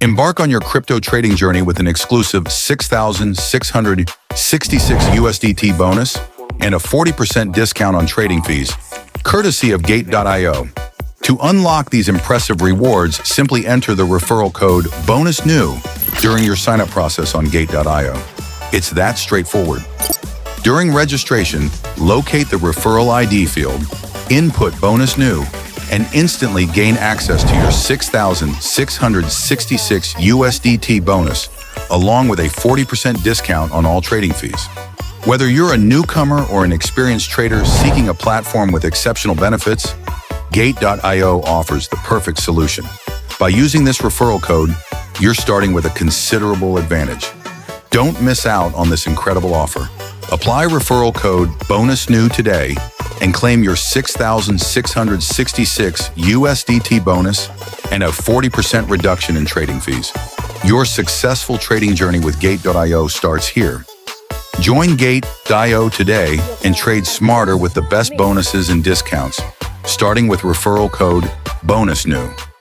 Embark on your crypto trading journey with an exclusive 6,666 USDT bonus and a 40% discount on trading fees, courtesy of Gate.io. To unlock these impressive rewards, simply enter the referral code BONUSNEW during your sign-up process on Gate.io. It's that straightforward. During registration, locate the referral ID field, input BONUSNEW, and instantly gain access to your 6,666 USDT bonus, along with a 40% discount on all trading fees. Whether you're a newcomer or an experienced trader seeking a platform with exceptional benefits, Gate.io offers the perfect solution. By using this referral code, you're starting with a considerable advantage. Don't miss out on this incredible offer. Apply referral code BONUSNEW today and claim your 6,666 USDT bonus and a 40% reduction in trading fees. Your successful trading journey with Gate.io starts here. Join Gate.io today and trade smarter with the best bonuses and discounts, starting with referral code BONUSNEW.